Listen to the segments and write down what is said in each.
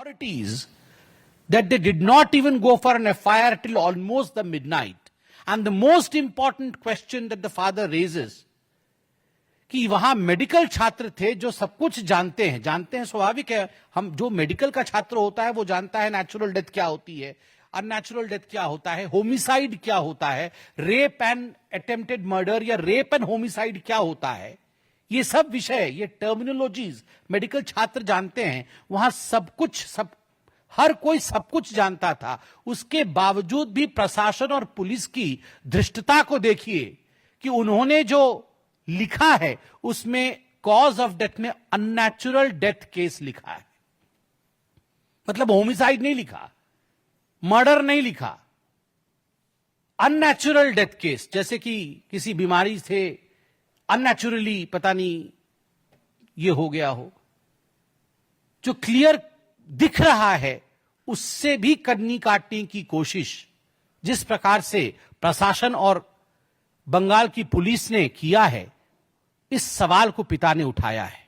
authorities that they did not even go for an FIR till almost the midnight. And the most important question that the father raises, कि वहां medical छात्र थे जो सब कुछ जानते हैं स्वाभाविक है, हम जो मेडिकल का छात्र होता है वो जानता है नेचुरल डेथ क्या होती है, अननेचुरल डेथ क्या होता है, होमिसाइड क्या होता है, रेप एंड अटेम्प्टेड मर्डर या रेप एंड होमिसाइड क्या होता है, ये सब विषय, ये टर्मिनोलॉजीज मेडिकल छात्र जानते हैं. वहां हर कोई सब कुछ जानता था. उसके बावजूद भी प्रशासन और पुलिस की धृष्टता को देखिए कि उन्होंने जो लिखा है उसमें कॉज ऑफ डेथ में अननेचुरल डेथ केस लिखा है. मतलब होमिसाइड नहीं लिखा, मर्डर नहीं लिखा, अननेचुरल डेथ केस, जैसे कि किसी बीमारी से अननेचुरली पता नहीं ये हो गया हो. जो क्लियर दिख रहा है उससे भी कन्नी काटने की कोशिश जिस प्रकार से प्रशासन और बंगाल की पुलिस ने किया है, इस सवाल को पिता ने उठाया है.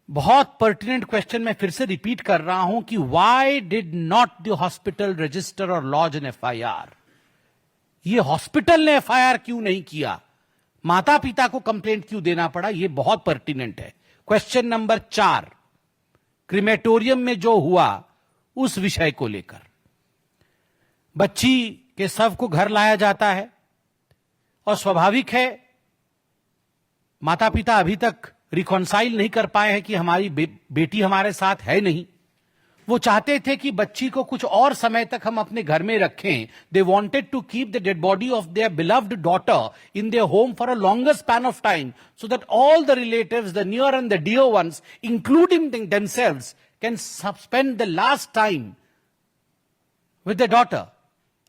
बहुत पर्टिनेंट क्वेश्चन मैं फिर से रिपीट कर रहा हूं कि why did not the hospital register और लॉज एन FIR. ये हॉस्पिटल ने FIR क्यों नहीं किया, माता पिता को कंप्लेंट क्यों देना पड़ा, यह बहुत पर्टिनेंट है. क्वेश्चन नंबर 4, क्रिमेटोरियम में जो हुआ उस विषय को लेकर. बच्ची के शव को घर लाया जाता है और स्वाभाविक है माता पिता अभी तक रिकॉन्साइल नहीं कर पाए हैं कि हमारी बेटी हमारे साथ है नहीं. वो चाहते थे कि बच्ची को कुछ और समय तक हम अपने घर में रखें. They wanted to keep the dead body of their beloved daughter in their home for a longer span of time so that all the relatives, the near and the dear ones, including themselves, can spend the last time with the daughter.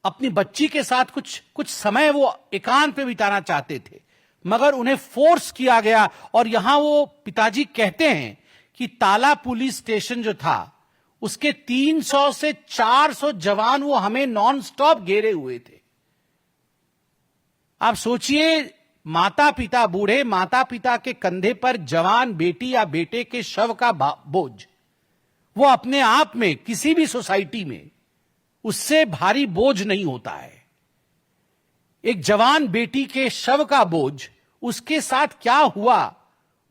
अपनी बच्ची के साथ कुछ समय वो एकांत में बिताना चाहते थे, मगर उन्हें फोर्स किया गया. और यहां वो पिताजी कहते हैं कि ताला पुलिस स्टेशन जो था उसके 300 से 400 जवान वो हमें नॉन स्टॉप घेरे हुए थे. आप सोचिए, माता पिता, बूढ़े माता पिता के कंधे पर जवान बेटी या बेटे के शव का बोझ, वो अपने आप में किसी भी सोसाइटी में उससे भारी बोझ नहीं होता है. एक जवान बेटी के शव का बोझ, उसके साथ क्या हुआ,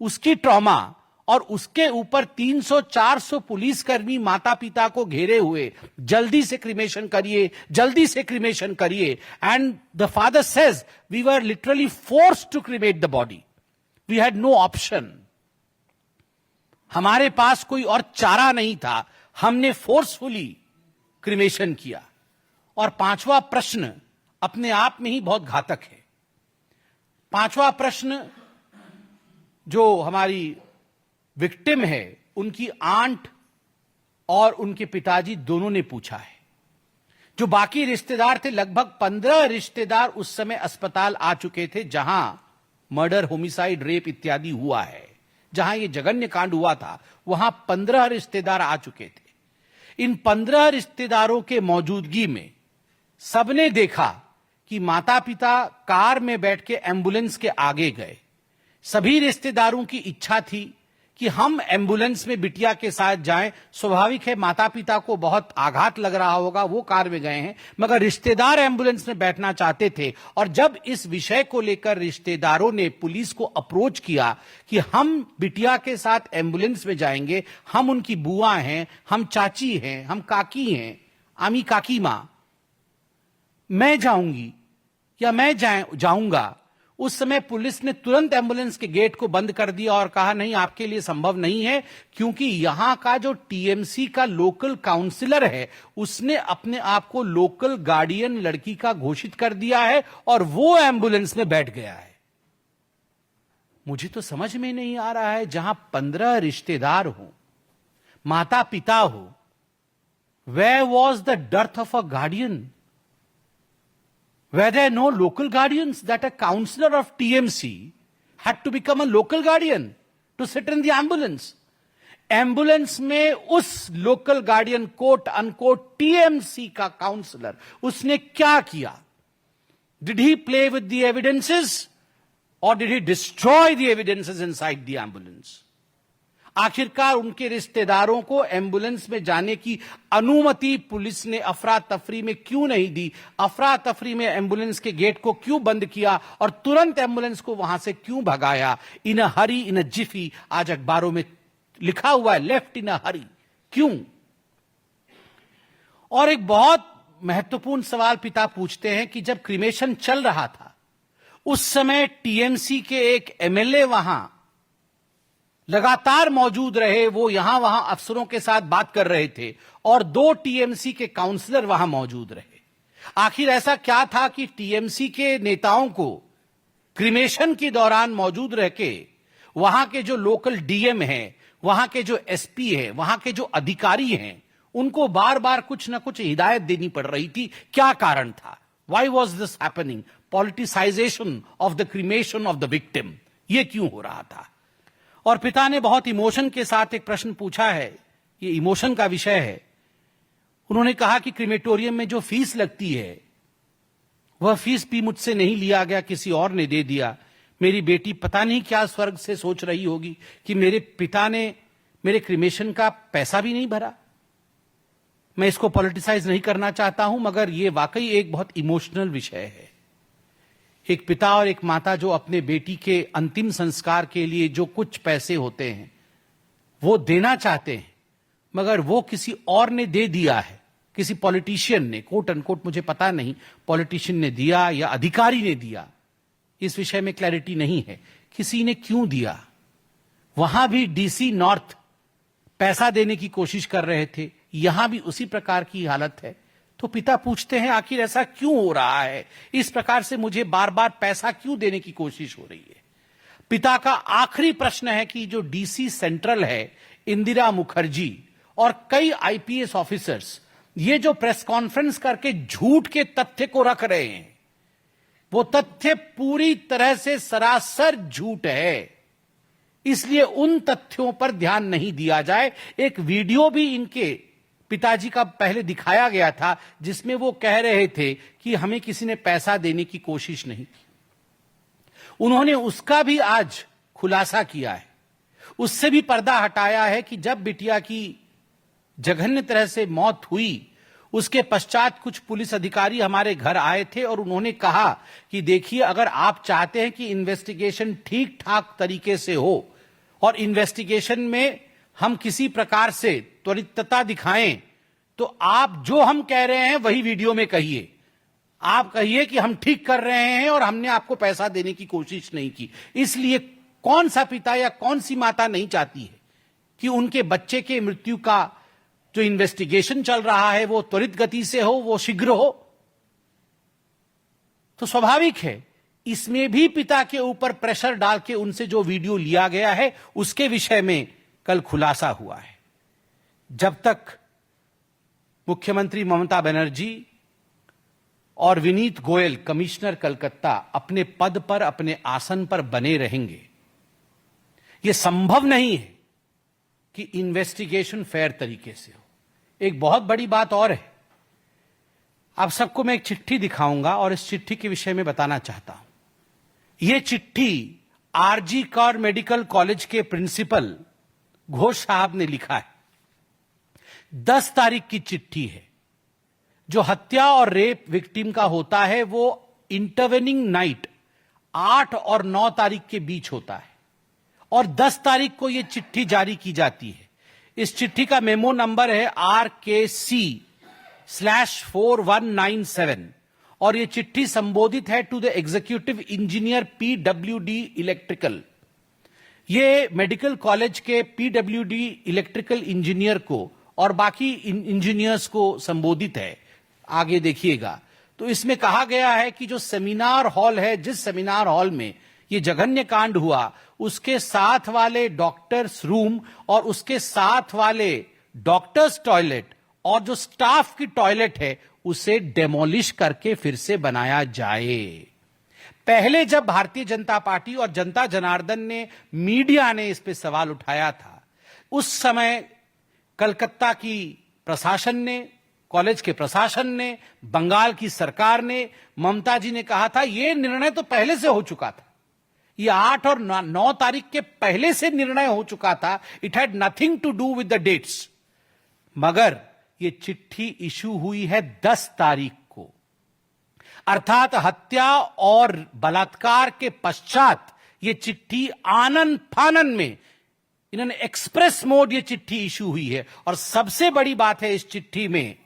उसकी ट्रॉमा, और उसके ऊपर 300-400 पुलिसकर्मी माता पिता को घेरे हुए, जल्दी से क्रिमेशन करिए, जल्दी से क्रिमेशन करिए. And the father says we were literally forced to cremate the body, we had no option. हमारे पास कोई और चारा नहीं था, हमने फोर्सफुली क्रिमेशन किया. और 5वां प्रश्न अपने आप में ही बहुत घातक है. 5वां प्रश्न जो हमारी विक्टिम है उनकी आंट और उनके पिताजी दोनों ने पूछा है. जो बाकी रिश्तेदार थे, लगभग 15 रिश्तेदार उस समय अस्पताल आ चुके थे जहां मर्डर, होमिसाइड, रेप इत्यादि हुआ है, जहां यह जघन्य कांड हुआ था, वहां 15 रिश्तेदार आ चुके थे. इन 15 रिश्तेदारों के मौजूदगी में सबने देखा कि माता पिता कार में बैठ के एम्बुलेंस के आगे गए. सभी रिश्तेदारों की इच्छा थी कि हम एम्बुलेंस में बिटिया के साथ जाएं. स्वाभाविक है माता पिता को बहुत आघात लग रहा होगा, वो कार में गए हैं, मगर रिश्तेदार एम्बुलेंस में बैठना चाहते थे. और जब इस विषय को लेकर रिश्तेदारों ने पुलिस को अप्रोच किया कि हम बिटिया के साथ एम्बुलेंस में जाएंगे, हम उनकी बुआ हैं, हम चाची हैं, हम काकी हैं, आमी काकी मां, मैं जाऊंगी या मैं जाऊंगा, उस समय पुलिस ने तुरंत एम्बुलेंस के गेट को बंद कर दिया और कहा नहीं, आपके लिए संभव नहीं है, क्योंकि यहां का जो TMC का लोकल काउंसिलर है उसने अपने आप को लोकल गार्डियन लड़की का घोषित कर दिया है और वो एम्बुलेंस में बैठ गया है. मुझे तो समझ में नहीं आ रहा है, जहां 15 रिश्तेदार हो, माता पिता हो, where was the death of a guardian? Were there no local guardians that a counselor of TMC had to become a local guardian to sit in the ambulance? Ambulance में उस local guardian, quote unquote TMC का counsellor, उसने क्या किया? Did he play with the evidences or did he destroy the evidences inside the ambulance? आखिरकार उनके रिश्तेदारों को एम्बुलेंस में जाने की अनुमति पुलिस ने अफरा तफरी में क्यों नहीं दी? अफरा तफरी में एम्बुलेंस के गेट को क्यों बंद किया और तुरंत एम्बुलेंस को वहां से क्यों भगाया? इन अ हरी इन अ जिफी, आज अखबारों में लिखा हुआ है, लेफ्ट इन अ हरी। क्यों? और एक बहुत महत्वपूर्ण सवाल पिता पूछते हैं कि जब क्रिमेशन चल रहा था उस समय टीएमसी के एक एमएलए वहां लगातार मौजूद रहे, वो यहां वहां अफसरों के साथ बात कर रहे थे और 2 टीएमसी के काउंसलर वहां मौजूद रहे। आखिर ऐसा क्या था कि टीएमसी के नेताओं को क्रिमेशन के दौरान मौजूद रह के वहां के जो लोकल डीएम हैं, वहां के जो एसपी हैं, वहां के जो अधिकारी हैं, उनको बार बार कुछ ना कुछ हिदायत देनी पड़ रही थी? क्या कारण था? Why was this happening? Politicization of the cremation of the victim. ये क्यों हो रहा था? और पिता ने बहुत इमोशन के साथ एक प्रश्न पूछा है, ये इमोशन का विषय है। उन्होंने कहा कि क्रिमेटोरियम में जो फीस लगती है वह फीस भी मुझसे नहीं लिया गया, किसी और ने दे दिया। मेरी बेटी पता नहीं क्या स्वर्ग से सोच रही होगी कि मेरे पिता ने मेरे क्रिमेशन का पैसा भी नहीं भरा। मैं इसको पॉलिटिसाइज नहीं करना चाहता हूं, मगर यह वाकई एक बहुत इमोशनल विषय है। एक पिता और एक माता जो अपने बेटी के अंतिम संस्कार के लिए जो कुछ पैसे होते हैं वो देना चाहते हैं, मगर वो किसी और ने दे दिया है, किसी पॉलिटिशियन ने, कोट अनकोट, मुझे पता नहीं पॉलिटिशियन ने दिया या अधिकारी ने दिया, इस विषय में क्लैरिटी नहीं है। किसी ने क्यों दिया? वहां भी डीसी नॉर्थ पैसा देने की कोशिश कर रहे थे, यहां भी उसी प्रकार की हालत है। तो पिता पूछते हैं आखिर ऐसा क्यों हो रहा है? इस प्रकार से मुझे बार बार पैसा क्यों देने की कोशिश हो रही है? पिता का आखिरी प्रश्न है कि जो डीसी सेंट्रल है, इंदिरा मुखर्जी और कई आईपीएस ऑफिसर्स, ये जो प्रेस कॉन्फ्रेंस करके झूठ के तथ्य को रख रहे हैं, वो तथ्य पूरी तरह से सरासर झूठ है। इसलिए उन तथ्यों पर ध्यान नहीं दिया जाए। एक वीडियो भी इनके पिताजी का पहले दिखाया गया था जिसमें वो कह रहे थे कि हमें किसी ने पैसा देने की कोशिश नहीं की। उन्होंने उसका भी आज खुलासा किया है, उससे भी पर्दा हटाया है कि जब बिटिया की जघन्य तरह से मौत हुई उसके पश्चात कुछ पुलिस अधिकारी हमारे घर आए थे और उन्होंने कहा कि देखिए, अगर आप चाहते हैं कि इन्वेस्टिगेशन ठीक ठाक तरीके से हो और इन्वेस्टिगेशन में हम किसी प्रकार से त्वरितता दिखाएं, तो आप जो हम कह रहे हैं वही वीडियो में कहिए। आप कहिए कि हम ठीक कर रहे हैं और हमने आपको पैसा देने की कोशिश नहीं की। इसलिए कौन सा पिता या कौन सी माता नहीं चाहती है कि उनके बच्चे के मृत्यु का जो इन्वेस्टिगेशन चल रहा है वो त्वरित गति से हो, वो शीघ्र हो? तो स्वाभाविक है इसमें भी पिता के ऊपर प्रेशर डाल के उनसे जो वीडियो लिया गया है उसके विषय में कल खुलासा हुआ है। जब तक मुख्यमंत्री ममता बनर्जी और विनीत गोयल, कमिश्नर कलकत्ता, अपने पद पर, अपने आसन पर बने रहेंगे, यह संभव नहीं है कि इन्वेस्टिगेशन फेयर तरीके से हो। एक बहुत बड़ी बात और है, आप सबको मैं एक चिट्ठी दिखाऊंगा और इस चिट्ठी के विषय में बताना चाहता हूं। यह चिट्ठी आरजी कर मेडिकल कॉलेज के प्रिंसिपल घोष साहब ने लिखा है। 10 तारीख की चिट्ठी है। जो हत्या और रेप विक्टिम का होता है वो इंटरवेनिंग नाइट 8 और 9 तारीख के बीच होता है और 10 तारीख को यह चिट्ठी जारी की जाती है। इस चिट्ठी का मेमो नंबर है RKC/4197 और यह चिट्ठी संबोधित है to the executive engineer PWD electrical. ये मेडिकल कॉलेज के PWD इलेक्ट्रिकल इंजीनियर को और बाकी इंजीनियर्स को संबोधित है। आगे देखिएगा तो इसमें कहा गया है कि जो सेमिनार हॉल है, जिस सेमिनार हॉल में ये जघन्य कांड हुआ, उसके साथ वाले डॉक्टर्स रूम और उसके साथ वाले डॉक्टर्स टॉयलेट और जो स्टाफ की टॉयलेट है उसे डेमोलिश करके फिर से बनाया जाए। पहले जब भारतीय जनता पार्टी और जनता जनार्दन ने, मीडिया ने इस पे सवाल उठाया था, उस समय कलकत्ता की प्रशासन ने, कॉलेज के प्रशासन ने, बंगाल की सरकार ने, ममता जी ने कहा था यह निर्णय तो पहले से हो चुका था, ये 8 और 9 तारीख के पहले से निर्णय हो चुका था. It had nothing to do with the dates. मगर ये चिट्ठी इशू हुई है 10 तारीख को, अर्थात हत्या और बलात्कार के पश्चात ये चिट्ठी आनन फानन में इन्होंने एक्सप्रेस मोड ये चिट्ठी इशू हुई है. और सबसे बड़ी बात है इस चिट्ठी में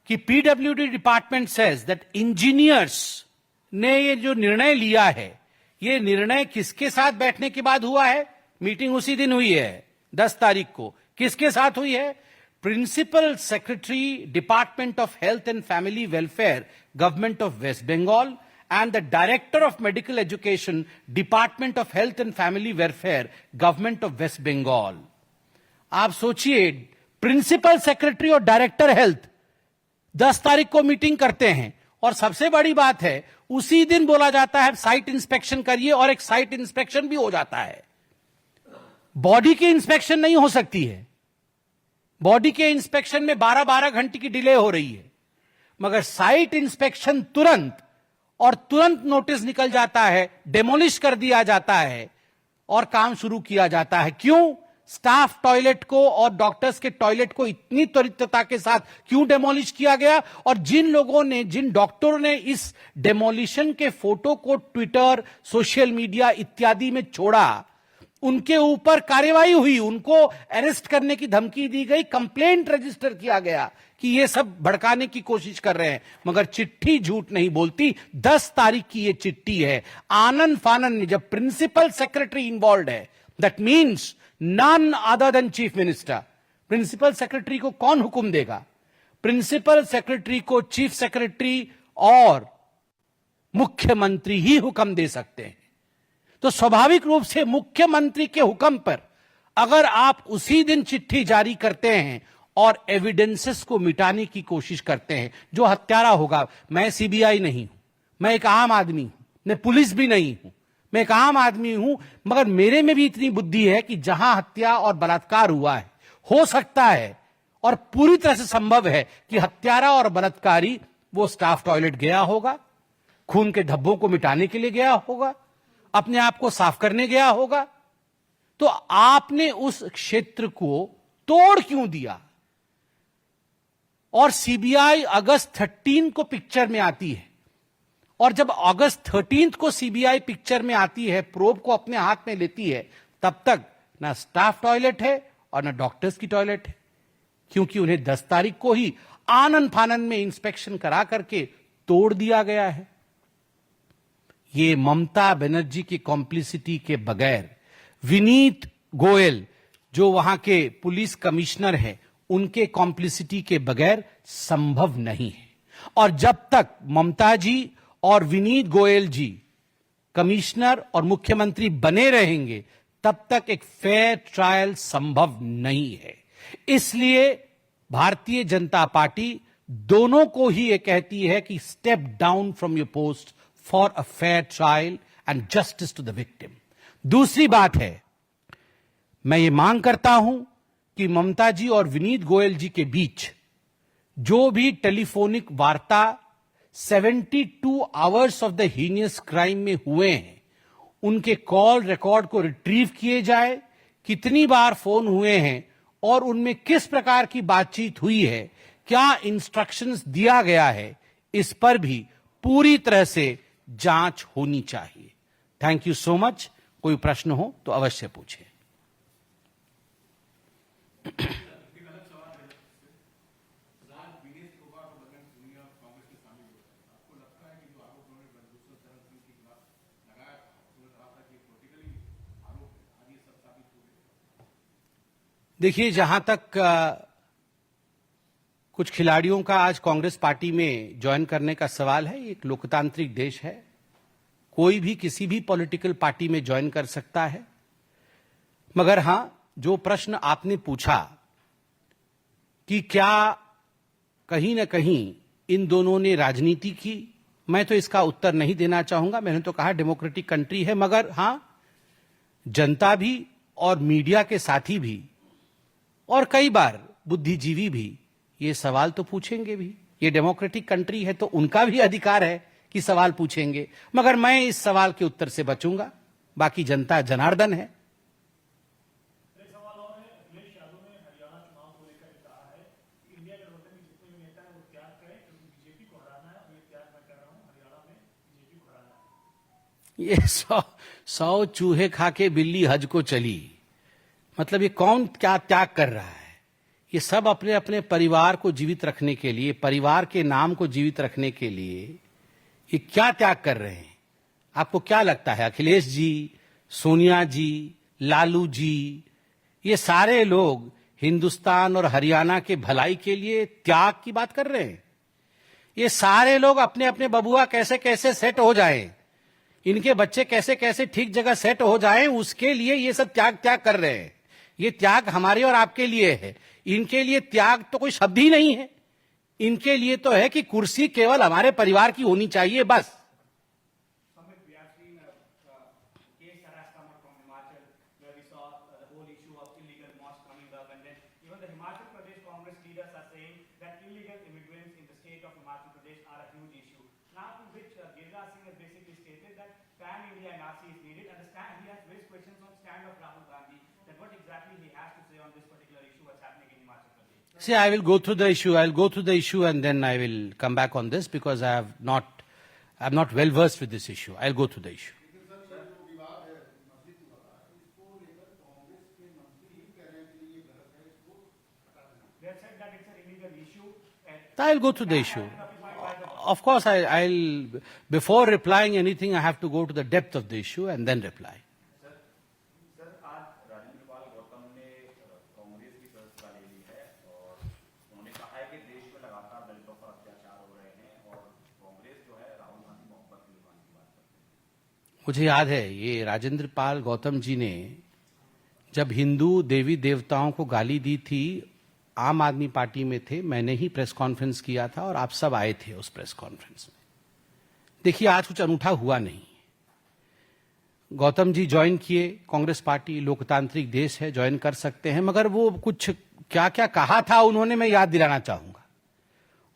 कि PWD department says that engineers ने ये जो निर्णय लिया है, ये निर्णय किसके साथ बैठने के बाद हुआ है? मीटिंग उसी दिन हुई है 10 तारीख को. किसके साथ हुई है? Principal secretary department of health and family welfare government of West Bengal and the director of medical education department of health and family welfare government of west bengal. आप सोचिए, प्रिंसिपल सेक्रेटरी और डायरेक्टर हेल्थ 10 तारीख को मीटिंग करते हैं. और सबसे बड़ी बात है, उसी दिन बोला जाता है साइट इंस्पेक्शन करिए, और एक साइट इंस्पेक्शन भी हो जाता है. बॉडी की इंस्पेक्शन नहीं हो सकती है. बॉडी के इंस्पेक्शन में 12-12 घंटे की डिले हो रही है, मगर साइट इंस्पेक्शन तुरंत नोटिस निकल जाता है, डेमोलिश कर दिया जाता है और काम शुरू किया जाता है. क्यों? स्टाफ टॉयलेट को और डॉक्टर्स के टॉयलेट को इतनी त्वरितता के साथ क्यों डेमोलिश किया गया? और जिन डॉक्टरों ने इस डेमोलिशन के फोटो को ट्विटर, सोशल मीडिया इत्यादि में छोड़ा, उनके ऊपर कार्रवाई हुई, उनको अरेस्ट करने की धमकी दी गई, कंप्लेंट रजिस्टर किया गया कि ये सब भड़काने की कोशिश कर रहे हैं. मगर चिट्ठी झूठ नहीं बोलती. 10 तारीख की ये चिट्ठी है. आनंद फानन ने, जब प्रिंसिपल सेक्रेटरी इन्वॉल्व है, that means none other than chief minister. Principal secretary को कौन हुक्म देगा? प्रिंसिपल सेक्रेटरी को चीफ सेक्रेटरी और मुख्यमंत्री ही हुक्म दे सकते हैं. तो स्वाभाविक रूप से मुख्यमंत्री के हुक्म पर अगर आप उसी दिन चिट्ठी जारी करते हैं और एविडेंसेस को मिटाने की कोशिश करते हैं, जो हत्यारा होगा, मैं सीबीआई नहीं हूं, मैं एक आम आदमी हूं, मैं पुलिस भी नहीं हूं, मैं एक आम आदमी हूं, मगर मेरे में भी इतनी बुद्धि है कि जहां हत्या और बलात्कार हुआ है, हो सकता है और पूरी तरह से संभव है कि हत्यारा और बलात्कारी वो स्टाफ टॉयलेट गया होगा, खून के धब्बों को मिटाने के लिए गया होगा, अपने आप को साफ करने गया होगा. तो आपने उस क्षेत्र को तोड़ क्यों दिया? और सीबीआई अगस्त 13 को पिक्चर में आती है, और जब अगस्त 13 को सीबीआई पिक्चर में आती है, प्रोब को अपने हाथ में लेती है, तब तक ना स्टाफ टॉयलेट है और ना डॉक्टर्स की टॉयलेट है, क्योंकि उन्हें 10 तारीख को ही आनन फानन में इंस्पेक्शन करा करके तोड़ दिया गया है. ये ममता बनर्जी की कॉम्प्लिसिटी के बगैर, विनीत गोयल जो वहां के पुलिस कमिश्नर हैं, उनके कॉम्प्लिसिटी के बगैर संभव नहीं है. और जब तक ममता जी और विनीत गोयल जी कमिश्नर और मुख्यमंत्री बने रहेंगे, तब तक एक फेयर ट्रायल संभव नहीं है. इसलिए भारतीय जनता पार्टी दोनों को ही ये कहती है कि step down from your post for a fair trial and justice to the victim. दूसरी बात है, मैं ये मांग करता हूं कि ममता जी और विनीत गोयल जी के बीच जो भी टेलीफोनिक वार्ता 72 hours of the heinous crime में हुए हैं, उनके कॉल रिकॉर्ड को रिट्रीव किए जाए, कितनी बार फोन हुए हैं और उनमें किस प्रकार की बातचीत हुई है, क्या इंस्ट्रक्शंस दिया गया है, इस पर भी पूरी तरह से जांच होनी चाहिए. Thank you so much. कोई प्रश्न हो तो अवश्य पूछें. देखिए, जहां तक कुछ खिलाड़ियों का आज कांग्रेस पार्टी में ज्वाइन करने का सवाल है, एक लोकतांत्रिक देश है, कोई भी किसी भी पॉलिटिकल पार्टी में ज्वाइन कर सकता है. मगर हां, जो प्रश्न आपने पूछा कि क्या कहीं ना कहीं इन दोनों ने राजनीति की, मैं तो इसका उत्तर नहीं देना चाहूंगा. मैंने तो कहा डेमोक्रेटिक कंट्री है, मगर हां, जनता भी और मीडिया के साथी भी और कई बार बुद्धिजीवी भी ये सवाल तो पूछेंगे भी. ये डेमोक्रेटिक कंट्री है तो उनका भी अधिकार है कि सवाल पूछेंगे, मगर मैं इस सवाल के उत्तर से बचूंगा. बाकी जनता जनार्दन है। ये 100 चूहे खा के बिल्ली हज को चली, मतलब ये कौन क्या त्याग कर रहा है? ये सब अपने अपने परिवार को जीवित रखने के लिए, परिवार के नाम को जीवित रखने के लिए ये क्या त्याग कर रहे हैं? आपको क्या लगता है अखिलेश जी, सोनिया जी, लालू जी, ये सारे लोग हिंदुस्तान और हरियाणा के भलाई के लिए त्याग की बात कर रहे हैं? ये सारे लोग अपने अपने बबुआ कैसे कैसे सेट हो जाएं, इनके बच्चे कैसे कैसे ठीक जगह सेट हो जाएं, उसके लिए ये सब त्याग कर रहे हैं। ये त्याग हमारे और आपके लिए है। इनके लिए त्याग तो कोई शब्द ही नहीं है। इनके लिए तो है कि कुर्सी केवल हमारे परिवार की होनी चाहिए, बस। Pan-India NRC is needed. Understand, he has raised questions on stand of Rahul Gandhi, that what exactly he has to say on this particular issue what's happening in Himachal Pradesh. See, I will go through the issue. I'll go through the issue and then I will come back on this because I'm not well versed with this issue. I'll go through the issue. They have said that it's an illegal issue. I'll go through the issue. Of course, I'll before replying anything, I have to go to the depth of the issue and then reply. Sir, आज राजेंद्र पाल गौतम ने कांग्रेस की सदस्यता ले ली है और उन्होंने कहा है कि देश में लगातार दलितों पर अत्याचार हो रहे हैं और कांग्रेस जो है राहुल गांधी मोहब्बत की दुकान की बात करते हैं। मुझे याद है ये राजेंद्र पाल गौतम जी ने जब हिंदू देवी देवताओं को गाली दी थी, आम आदमी पार्टी में थे, मैंने ही प्रेस कॉन्फ्रेंस किया था और आप सब आए थे उस प्रेस कॉन्फ्रेंस में। देखिए, आज कुछ अनूठा हुआ नहीं। गौतम जी ज्वाइन किए कांग्रेस पार्टी, लोकतांत्रिक देश है, ज्वाइन कर सकते हैं, मगर वो कुछ क्या क्या कहा था उन्होंने, मैं याद दिलाना चाहूंगा।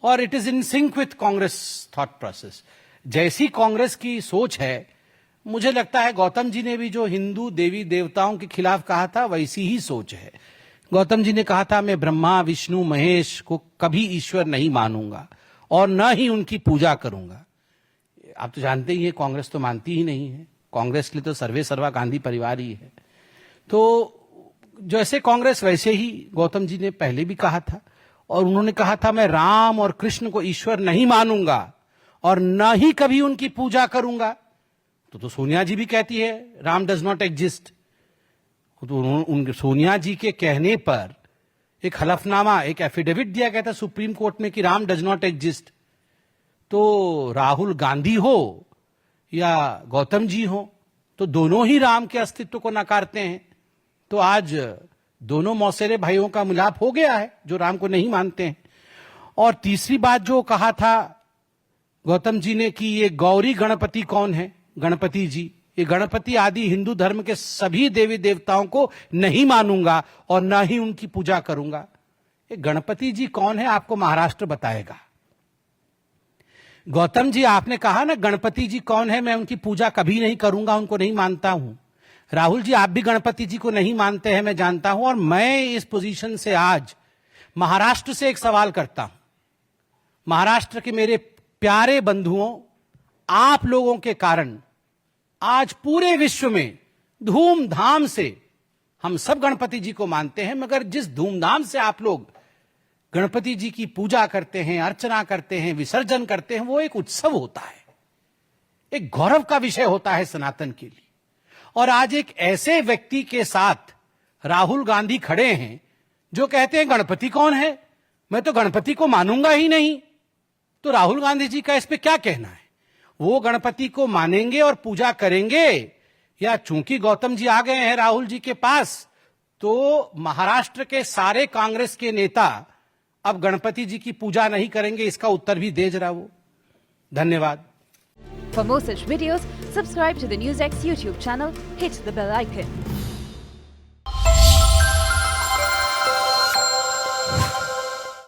और it is in sync with Congress thought process. जैसी कांग्रेस की सोच है, मुझे लगता है गौतम जी ने भी जो हिंदू देवी देवताओं के खिलाफ कहा था वैसी ही सोच है। गौतम जी ने कहा था, मैं ब्रह्मा विष्णु महेश को कभी ईश्वर नहीं मानूंगा और न ही उनकी पूजा करूंगा। आप तो जानते ही हैं, कांग्रेस तो मानती ही नहीं है। कांग्रेस के लिए तो सर्वे सर्वा गांधी परिवार ही है। तो जैसे कांग्रेस वैसे ही गौतम जी ने पहले भी कहा था और उन्होंने कहा था, मैं राम और कृष्ण को ईश्वर नहीं मानूंगा और न ही कभी उनकी पूजा करूंगा। तो सोनिया जी भी कहती है राम डज नॉट एग्जिस्ट। तो उन सोनिया जी के कहने पर एक हलफनामा, एक एफिडेविट दिया गया था सुप्रीम कोर्ट में कि राम डज नॉट एग्जिस्ट। तो राहुल गांधी हो या गौतम जी हो, तो दोनों ही राम के अस्तित्व को नकारते हैं। तो आज दोनों मौसेरे भाइयों का मिलाप हो गया है जो राम को नहीं मानते हैं। और तीसरी बात जो कहा था गौतम जी ने कि ये गौरी गणपति कौन है, गणपति जी, ये गणपति आदि हिंदू धर्म के सभी देवी देवताओं को नहीं मानूंगा और न ही उनकी पूजा करूंगा। ये गणपति जी कौन है आपको महाराष्ट्र बताएगा। गौतम जी, आपने कहा ना गणपति जी कौन है, मैं उनकी पूजा कभी नहीं करूंगा, उनको नहीं मानता हूं। राहुल जी, आप भी गणपति जी को नहीं मानते हैं, मैं जानता हूं। और मैं इस पोजीशन से आज महाराष्ट्र से एक सवाल करता हूं। महाराष्ट्र के मेरे प्यारे बंधुओं, आप लोगों के कारण आज पूरे विश्व में धूमधाम से हम सब गणपति जी को मानते हैं, मगर जिस धूमधाम से आप लोग गणपति जी की पूजा करते हैं, अर्चना करते हैं, विसर्जन करते हैं, वो एक उत्सव होता है, एक गौरव का विषय होता है सनातन के लिए। और आज एक ऐसे व्यक्ति के साथ राहुल गांधी खड़े हैं जो कहते हैं गणपति कौन है, मैं तो गणपति को मानूंगा ही नहीं। तो राहुल गांधी जी का इस पे क्या कहना है? वो गणपति को मानेंगे और पूजा करेंगे, या चूंकि गौतम जी आ गए हैं राहुल जी के पास, तो महाराष्ट्र के सारे कांग्रेस के नेता अब गणपति जी की पूजा नहीं करेंगे? इसका उत्तर भी दे जरा वो। धन्यवाद। For more such videos, subscribe to the NewsX YouTube channel, hit the bell icon.